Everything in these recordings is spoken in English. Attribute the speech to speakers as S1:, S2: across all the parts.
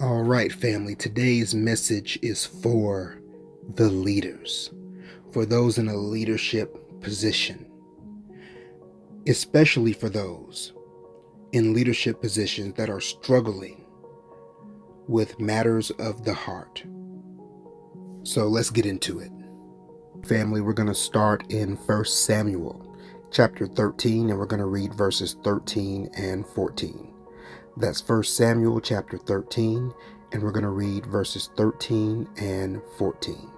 S1: All right, family, today's message is for the leaders, for those in a leadership position, especially for those in leadership positions that are struggling with matters of the heart. So let's get into it. Family, we're going to start in 1 Samuel chapter 13, and we're going to read verses 13 and 14. That's 1 Samuel chapter 13, and we're going to read verses 13 and 14.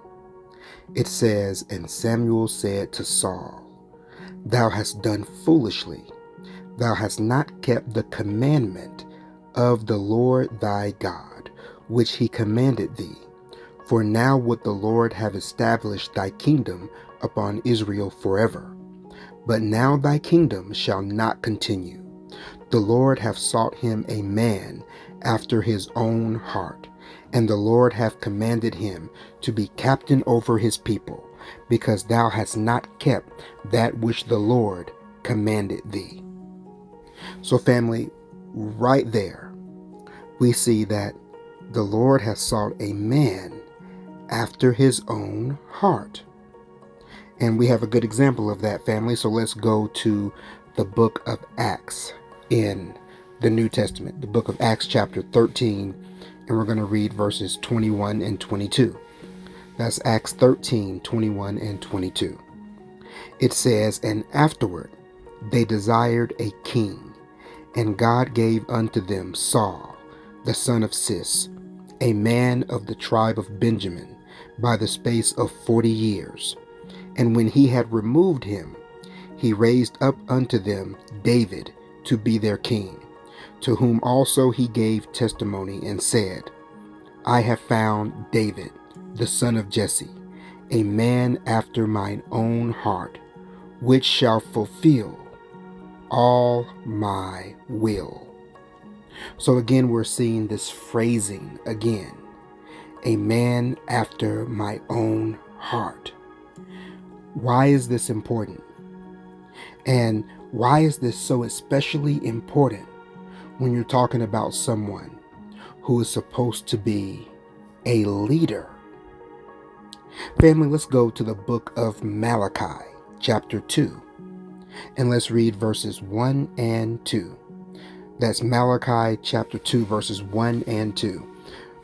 S1: It says, "And Samuel said to Saul, Thou hast done foolishly. Thou hast not kept the commandment of the Lord thy God, which he commanded thee. For now would the Lord have established thy kingdom upon Israel forever. But now thy kingdom shall not continue. The Lord hath sought him a man after his own heart, and the Lord hath commanded him to be captain over his people, because thou hast not kept that which the Lord commanded thee." So family, right there, we see that the Lord has sought a man after his own heart. And we have a good example of that, family. So let's go to the book of Acts in the New Testament, the book of Acts chapter 13, and we're going to read verses 21 and 22. That's Acts 13, 21 and 22. It says, "And afterward they desired a king, and God gave unto them Saul, the son of Cis, a man of the tribe of Benjamin, by the space of 40 years. And when he had removed him, he raised up unto them David to be their king, to whom also he gave testimony and said, I have found David, the son of Jesse, a man after mine own heart, which shall fulfill all my will." So again, we're seeing this phrasing again, a man after my own heart. Why is this important? And why is this so especially important when you're talking about someone who is supposed to be a leader? Family, let's go to the book of Malachi, chapter 2, and let's read verses 1 and 2. That's Malachi chapter 2, verses 1 and 2.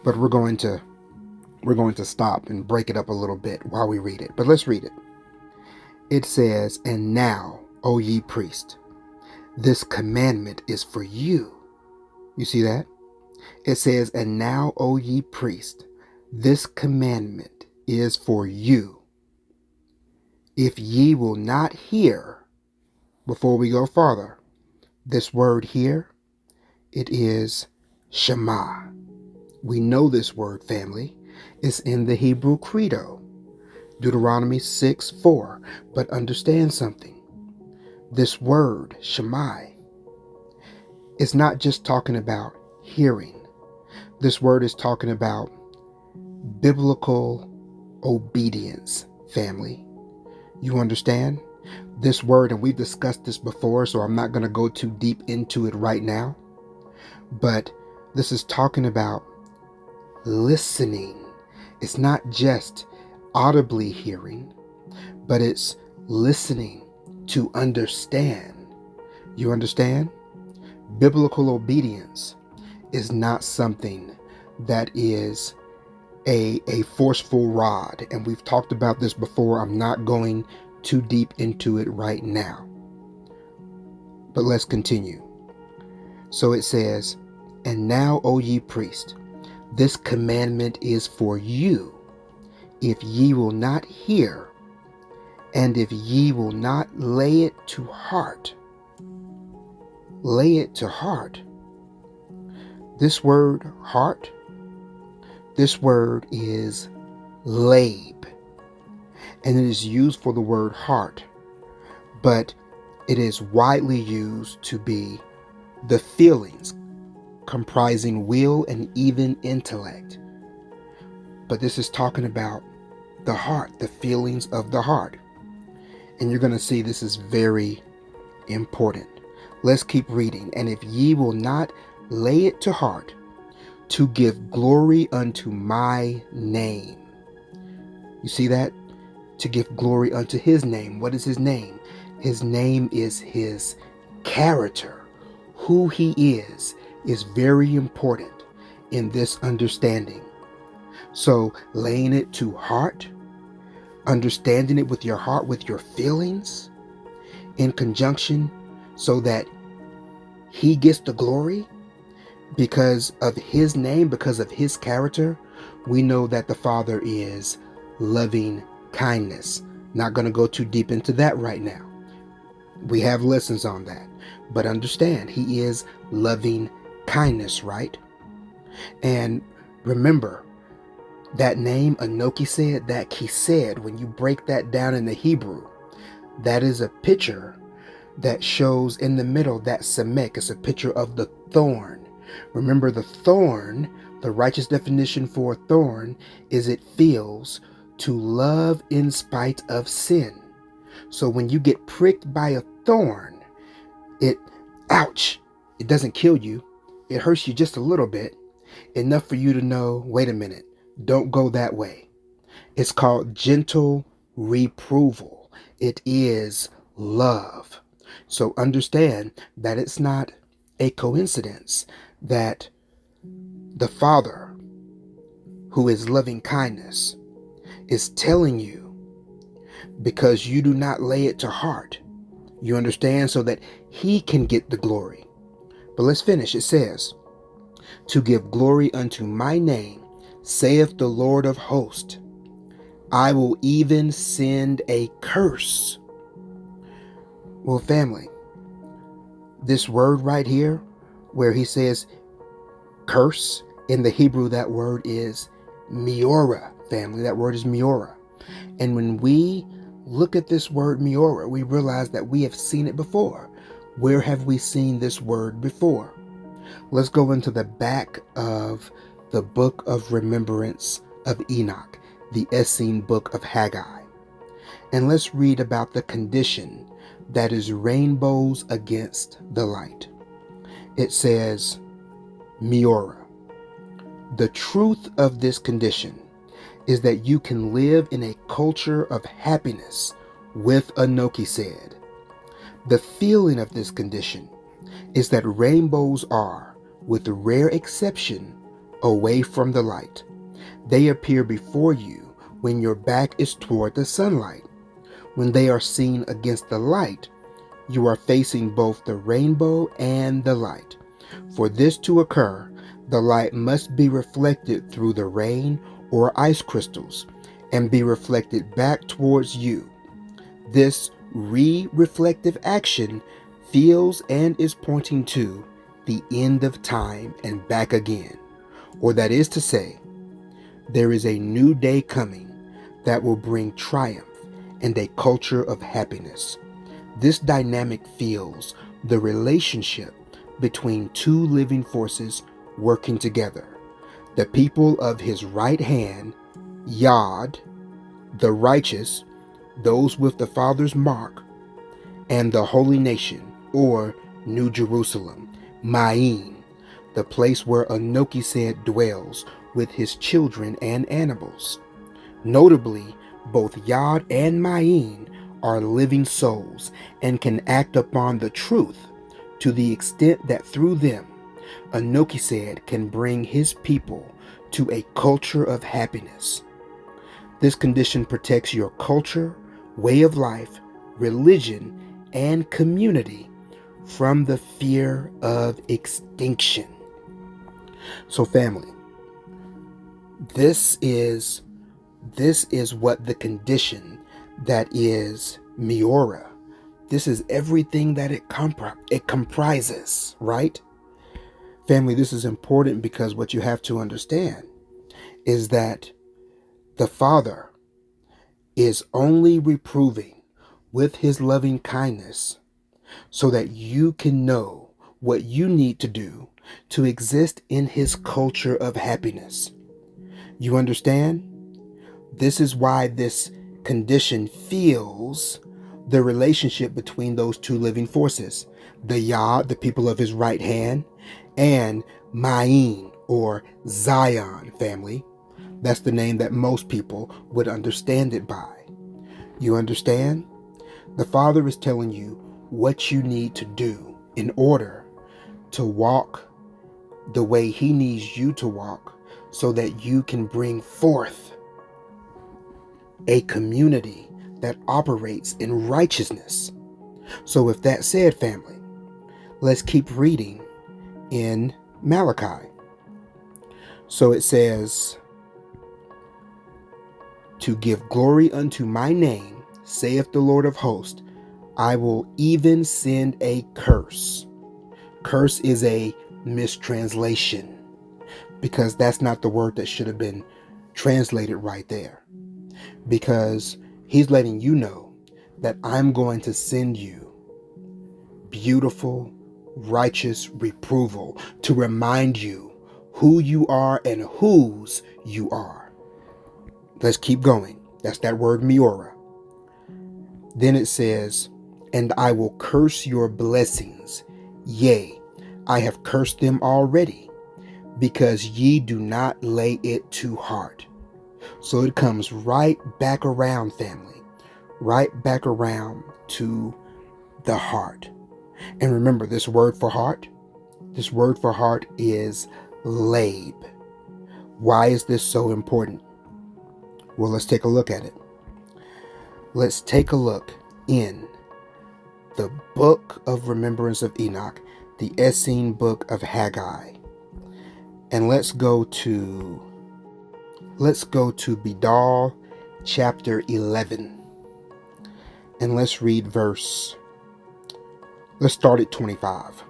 S1: But we're going to stop and break it up a little bit while we read it. But let's read it. It says, "And now, O ye priests, this commandment is for you." You see that? It says, "And now, O ye priests, this commandment is for you. If ye will not hear," before we go farther, this word here, it is Shema. We know this word, family. It's in the Hebrew Credo, Deuteronomy 6:4. But understand something. This word, Shema, is not just talking about hearing. This word is talking about biblical obedience, family. You understand? This word, and we've discussed this before, so I'm not going to go too deep into it right now. But this is talking about listening. It's not just audibly hearing, but it's listening to understand. You understand? Biblical obedience is not something that is a forceful rod. And we've talked about this before. I'm not going too deep into it right now. But let's continue. So it says, "And now, O ye priests, this commandment is for you. If ye will not hear, and if ye will not lay it to heart." Lay it to heart. This word heart, this word is lab, and it is used for the word heart, but it is widely used to be the feelings comprising will and even intellect. But this is talking about the heart, the feelings of the heart. And you're going to see this is very important. Let's keep reading. "And if ye will not lay it to heart, to give glory unto my name. You see that? To give glory unto his name. What is his name? His name is his character. Who he is very important in this understanding. So laying it to heart, understanding it with your heart, with your feelings, in conjunction, so that he gets the glory because of his name, because of his character. We know that the Father is loving kindness. Not going to go too deep into that right now. We have lessons on that. But understand, he is loving kindness, right? And remember, that name, Anoki said, that Kised, when you break that down in the Hebrew, that is a picture that shows in the middle that Semek is a picture of the thorn. Remember, the thorn, the righteous definition for thorn is it feels to love in spite of sin. So when you get pricked by a thorn, ouch, it doesn't kill you. It hurts you just a little bit, enough for you to know, wait a minute, don't go that way. It's called gentle reproval. It is love. So understand that it's not a coincidence that the Father, who is loving kindness, is telling you because you do not lay it to heart. You understand? So that he can get the glory. But let's finish. It says, to give glory unto my name, saith the Lord of hosts, I will even send a curse. Well, family, this word right here, where he says curse, in the Hebrew, that word is miora, family. That word is miora. And when we look at this word miora, we realize that we have seen it before. Where have we seen this word before? Let's go into the back of the book of remembrance of Enoch, the Essene book of Haggai. And let's read about the condition that is rainbows against the light. It says, miora. The truth of this condition is that you can live in a culture of happiness with Anoki said. The feeling of this condition is that rainbows are, with rare exception, away from the light. They appear before you when your back is toward the sunlight. When they are seen against the light, you are facing both the rainbow and the light. For this to occur, the light must be reflected through the rain or ice crystals and be reflected back towards you. This reflective action feels and is pointing to the end of time and back again. Or that is to say, there is a new day coming that will bring triumph and a culture of happiness. This dynamic feels the relationship between two living forces working together. The people of his right hand, Yod, the righteous, those with the Father's mark, and the holy nation, or New Jerusalem, Ma'in, the place where Anoki said dwells with his children and animals. Notably, both Yod and Ma'in are living souls and can act upon the truth to the extent that through them, Anoki said can bring his people to a culture of happiness. This condition protects your culture, way of life, religion, and community from the fear of extinction. So family, this is what the condition that is miora. This is everything that it comprises, right? Family, this is important because what you have to understand is that the Father is only reproving with his loving kindness so that you can know what you need to do to exist in his culture of happiness. You understand? This is why this condition feels the relationship between those two living forces, the Yah, the people of his right hand, and Ma'in, or Zion, family. That's the name that most people would understand it by. You understand? The Father is telling you what you need to do in order to walk the way He needs you to walk so that you can bring forth a community that operates in righteousness. So with that said, family, let's keep reading in Malachi. So it says, to give glory unto my name, saith the Lord of hosts, I will even send a curse. Curse is a mistranslation because that's not the word that should have been translated right there. Because He's letting you know that I'm going to send you beautiful, righteous reproval to remind you who you are and whose you are. Let's keep going. That's that word miora. Then it says, and I will curse your blessings. Yea, I have cursed them already, because ye do not lay it to heart. So it comes right back around, family. Right back around to the heart. And remember, this word for heart is lab. Why is this so important? Well, let's take a look at it. Let's take a look in the book of remembrance of Enoch, the Essene book of Haggai. And let's go to Bidal chapter 11. And let's start at 25.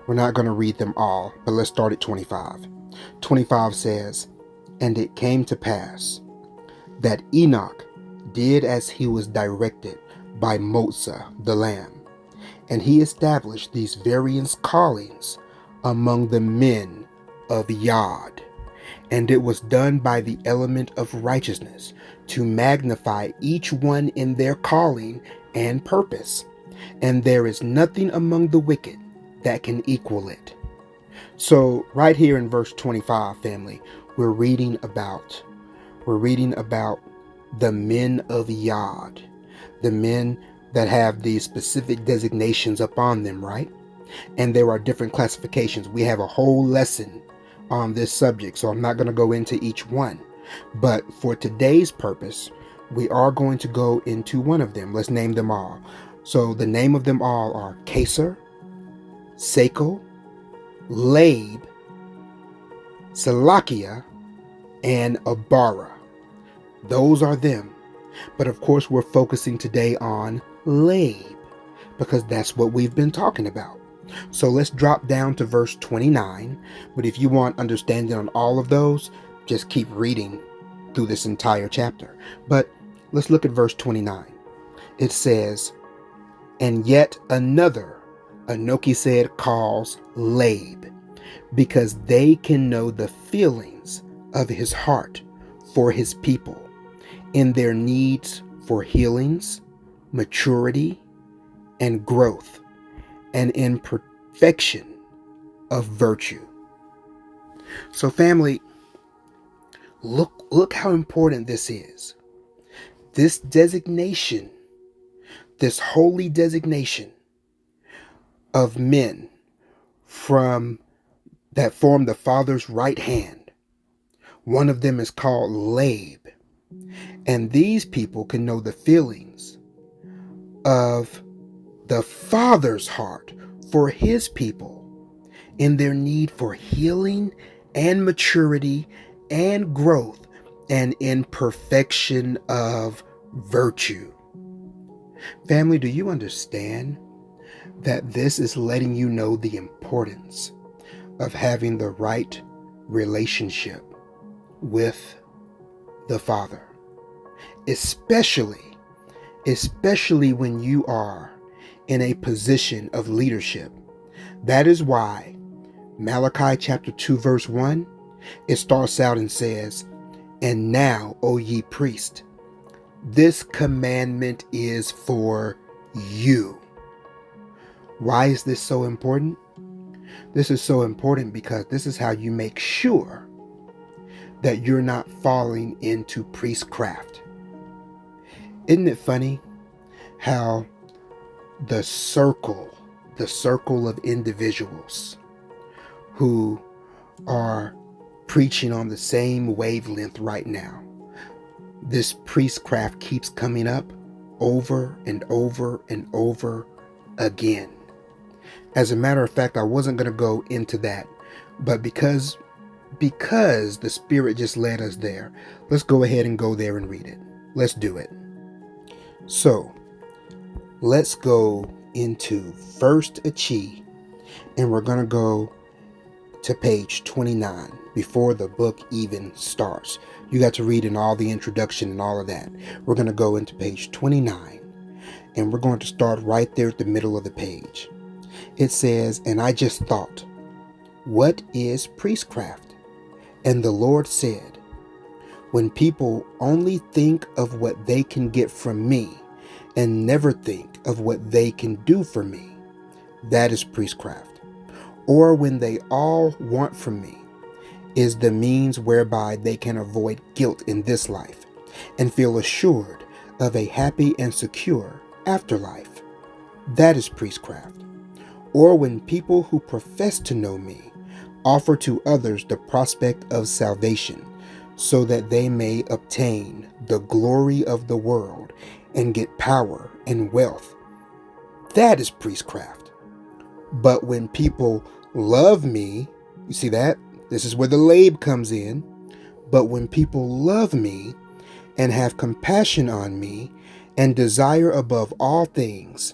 S1: We're not going to read them all, but let's start at 25. 25 says, and it came to pass that Enoch did as he was directed by Motza the Lamb, and he established these various callings among the men of Yod. And it was done by the element of righteousness to magnify each one in their calling and purpose. And there is nothing among the wicked that can equal it. So right here in verse 25, family, we're reading about the men of Yod, the men that have these specific designations upon them, right? And there are different classifications. We have a whole lesson on this subject, so I'm not going to go into each one. But for today's purpose, we are going to go into one of them. Let's name them all. So the name of them all are Kaser, Sekel, Lab, Salakia, and Abara. Those are them. But of course, we're focusing today on Lab because that's what we've been talking about. So let's drop down to verse 29. But if you want understanding on all of those, just keep reading through this entire chapter. But let's look at verse 29. It says, and yet another, Anoki said, calls Lab, because they can know the feelings of his heart for his people, in their needs for healings, maturity, and growth, and in perfection of virtue. So family, look how important this is. This designation, this holy designation of men from that form the Father's right hand. One of them is called Lab. And these people can know the feelings of the Father's heart for his people in their need for healing and maturity and growth and in perfection of virtue. Family, do you understand that this is letting you know the importance of having the right relationship with the Father? Especially when you are in a position of leadership. That is why Malachi chapter 2 verse 1, it starts out and says, and now, O ye priest, this commandment is for you. Why is this so important? This is so important because this is how you make sure that you're not falling into priestcraft. Isn't it funny how the circle of individuals who are preaching on the same wavelength right now, this priestcraft keeps coming up over and over and over again. As a matter of fact, I wasn't going to go into that, but because the Spirit just led us there, let's go ahead and go there and read it. Let's do it. So, let's go into First Achi, and we're going to go to page 29 before the book even starts. You got to read in all the introduction and all of that. We're going to go into page 29, and we're going to start right there at the middle of the page. It says, "And I just thought, what is priestcraft? And the Lord said, when people only think of what they can get from me and never think of what they can do for me, that is priestcraft. Or when they all want from me is the means whereby they can avoid guilt in this life and feel assured of a happy and secure afterlife, that is priestcraft. Or when people who profess to know me offer to others the prospect of salvation so that they may obtain the glory of the world and get power and wealth, that is priestcraft. But when people love me," you see that? This is where the lab comes in. "But when people love me and have compassion on me and desire above all things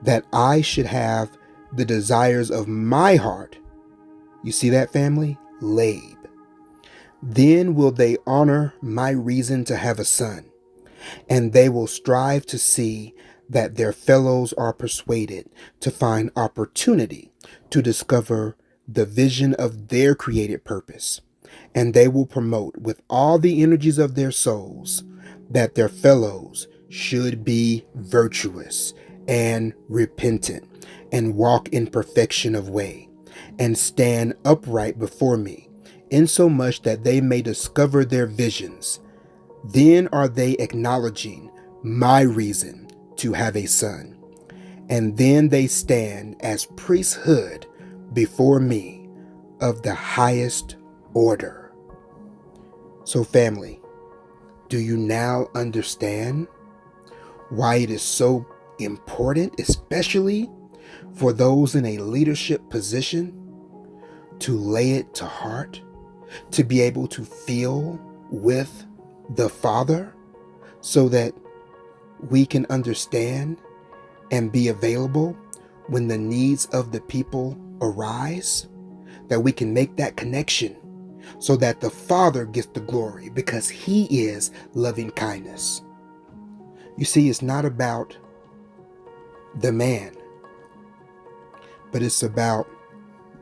S1: that I should have the desires of my heart," you see that, family? Lab. "Then will they honor my reason to have a son, and they will strive to see that their fellows are persuaded to find opportunity to discover the vision of their created purpose, and they will promote with all the energies of their souls that their fellows should be virtuous and repentant and walk in perfection of way and stand upright before me, insomuch that they may discover their visions. Then are they acknowledging my reason to have a son, and then they stand as priesthood before me of the highest order." So, family, do you now understand why it is so important, especially for those in a leadership position, to lay it to heart, to be able to feel with the Father so that we can understand and be available when the needs of the people arise, that we can make that connection so that the Father gets the glory because He is loving kindness. You see, it's not about the man, but it's about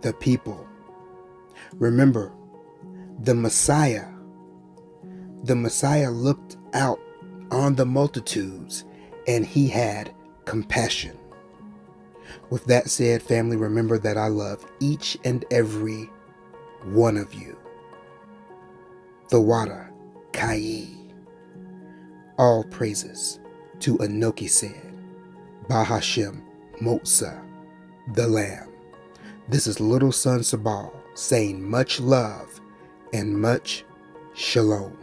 S1: the people. Remember, the Messiah looked out on the multitudes and He had compassion. With that said, family, remember that I love each and every one of you. The Wada Kai. All praises to Anoki said, Bahashem Motsa, the Lamb. This is little son Sabal saying much love and much shalom.